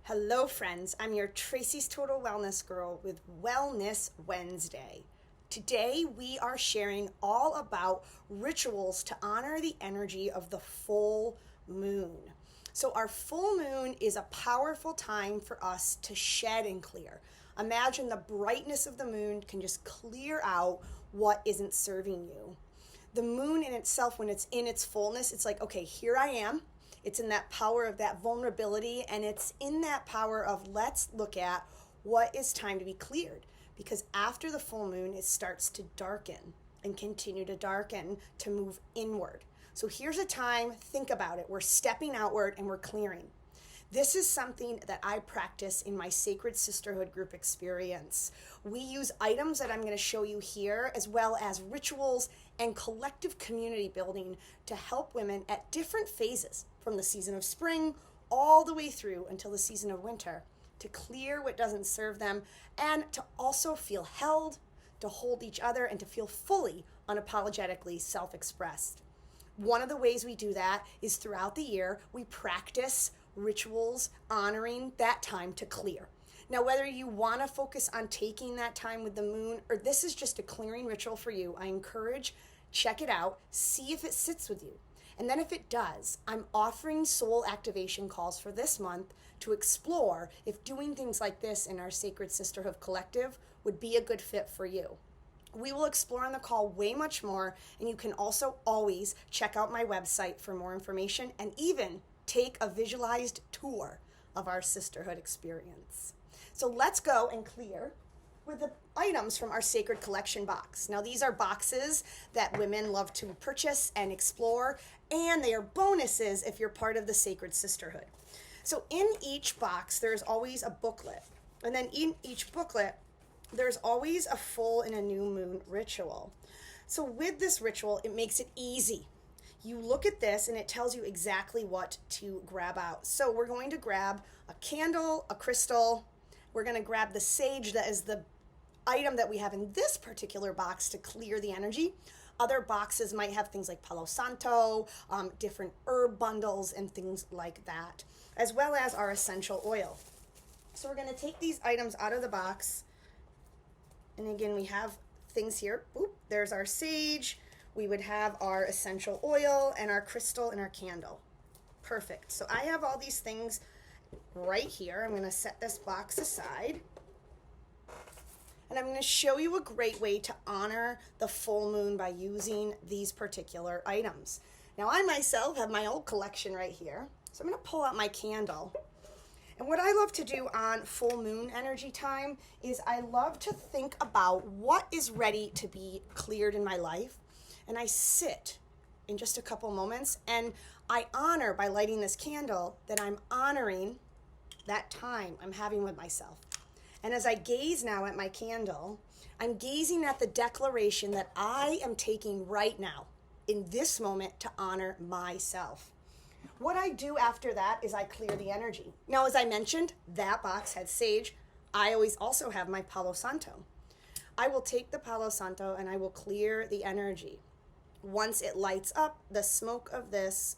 Hello, friends. I'm your Tracy's Total Wellness Girl with Wellness Wednesday. Today, we are sharing all about rituals to honor the energy of the full moon. So, our full moon is a powerful time for us to shed and clear. Imagine the brightness of the moon can just clear out what isn't serving you. The moon in itself, when it's in its fullness, it's like, okay, here I am. It's in that power of that vulnerability, and it's in that power of let's look at what is time to be cleared. Because after the full moon, it starts to darken and continue to darken to move inward. So here's a time, think about it. We're stepping outward and we're clearing. This is something that I practice in my Sacred Sisterhood group experience. We use items that I'm going to show you here, as well as rituals and collective community building to help women at different phases, from the season of spring all the way through until the season of winter, to clear what doesn't serve them and to also feel held, to hold each other, and to feel fully, unapologetically self-expressed. One of the ways we do that is throughout the year, we practice rituals honoring that time to clear. Now, whether you want to focus on taking that time with the moon or this is just a clearing ritual for you, I encourage, check it out, see if it sits with you. And then if it does, I'm offering soul activation calls for this month to explore if doing things like this in our Sacred Sisterhood Collective would be a good fit for you. We will explore on the call way much more, and you can also always check out my website for more information and even take a visualized tour of our sisterhood experience. So let's go and clear with the items from our Sacred Collection box. Now, these are boxes that women love to purchase and explore, and they are bonuses if you're part of the Sacred Sisterhood. So in each box, there's always a booklet. And then in each booklet, there's always a full and a new moon ritual. So with this ritual, it makes it easy. You look at this and it tells you exactly what to grab out. So we're going to grab a candle, a crystal. We're going to grab the sage that is the item that we have in this particular box to clear the energy. Other boxes might have things like Palo Santo, different herb bundles and things like that, as well as our essential oil. So we're going to take these items out of the box. And again, we have things here. Oop, there's our sage. We would have our essential oil and our crystal and our candle. Perfect. So I have all these things right here. I'm going to set this box aside. And I'm going to show you a great way to honor the full moon by using these particular items. Now, I myself have my old collection right here. So I'm going to pull out my candle. And what I love to do on full moon energy time is I love to think about what is ready to be cleared in my life. And I sit in just a couple moments and I honor, by lighting this candle, that I'm honoring that time I'm having with myself. And as I gaze now at my candle, I'm gazing at the declaration that I am taking right now in this moment to honor myself. What I do after that is I clear the energy. Now, as I mentioned, that box had sage. I always also have my Palo Santo. I will take the Palo Santo and I will clear the energy. Once it lights up, the smoke of this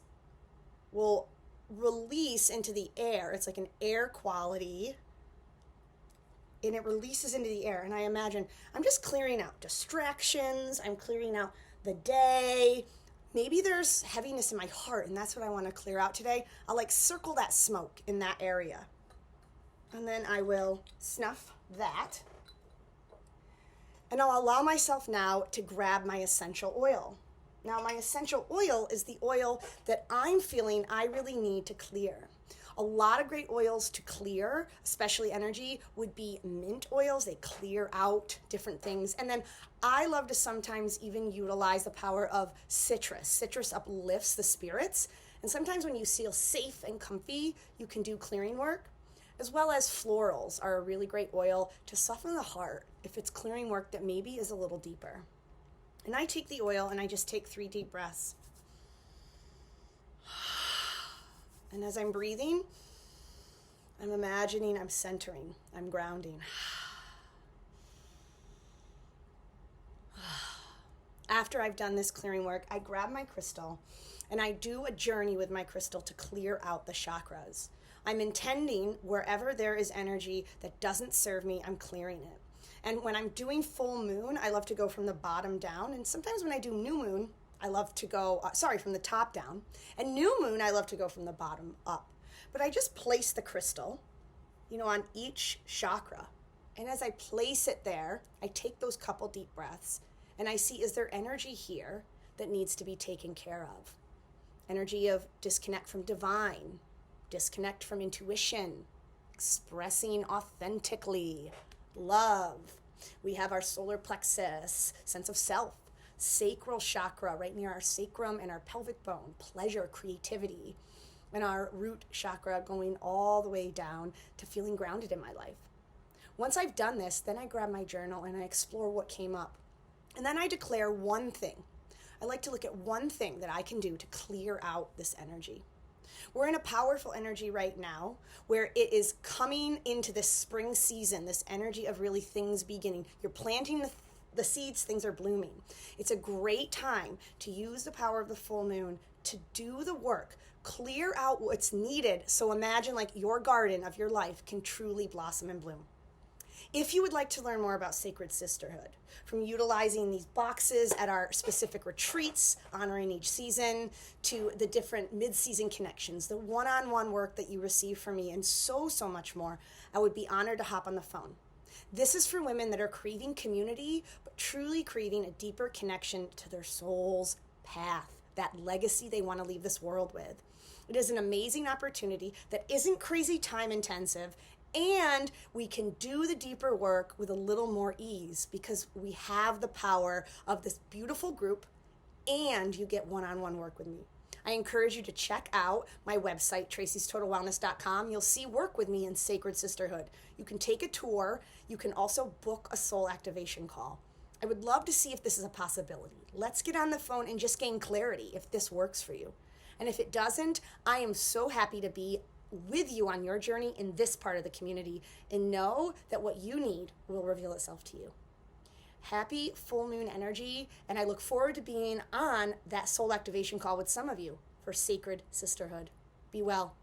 will release into the air. It's like an air quality, and it releases into the air. And I imagine I'm just clearing out distractions. I'm clearing out the day. Maybe there's heaviness in my heart, and that's what I want to clear out today. I'll like circle that smoke in that area. And then I will snuff that. And I'll allow myself now to grab my essential oil. Now, my essential oil is the oil that I'm feeling I really need to clear. A lot of great oils to clear, especially energy, would be mint oils. They clear out different things. And then I love to sometimes even utilize the power of citrus. Citrus uplifts the spirits. And sometimes when you feel safe and comfy, you can do clearing work. As well as florals are a really great oil to soften the heart if it's clearing work that maybe is a little deeper. And I take the oil and I just take 3 deep breaths. And as I'm breathing, I'm imagining I'm centering, I'm grounding. After I've done this clearing work, I grab my crystal and I do a journey with my crystal to clear out the chakras. I'm intending wherever there is energy that doesn't serve me, I'm clearing it. And when I'm doing full moon, I love to go from the bottom down. And sometimes when I do new moon, I love to go, from the top down. And new moon, I love to go from the bottom up. But I just place the crystal, on each chakra. And as I place it there, I take those couple deep breaths and I see, is there energy here that needs to be taken care of? Energy of disconnect from divine, disconnect from intuition, expressing authentically, love. We have our solar plexus, sense of self, sacral chakra right near our sacrum and our pelvic bone, pleasure, creativity, and our root chakra going all the way down to feeling grounded in my life. Once I've done this, then I grab my journal and I explore what came up. And then I declare one thing. I like to look at one thing that I can do to clear out this energy. We're in a powerful energy right now where it is coming into this spring season, this energy of really things beginning. You're planting the seeds, things are blooming. It's a great time to use the power of the full moon to do the work, clear out what's needed. So imagine like your garden of your life can truly blossom and bloom. If you would like to learn more about Sacred Sisterhood, from utilizing these boxes at our specific retreats, honoring each season, to the different mid-season connections, the one-on-one work that you receive from me, and so much more, I would be honored to hop on the phone. This is for women that are craving community, but truly craving a deeper connection to their soul's path, that legacy they want to leave this world with. It is an amazing opportunity that isn't crazy time intensive, and we can do the deeper work with a little more ease because we have the power of this beautiful group and you get one-on-one work with me. I encourage you to check out my website, tracystotalwellness.com. You'll see work with me in Sacred Sisterhood. You can take a tour. You can also book a soul activation call. I would love to see if this is a possibility. Let's get on the phone and just gain clarity if this works for you. And if it doesn't, I am so happy to be with you on your journey in this part of the community and know that what you need will reveal itself to you. Happy full moon energy, and I look forward to being on that soul activation call with some of you for Sacred Sisterhood. Be well.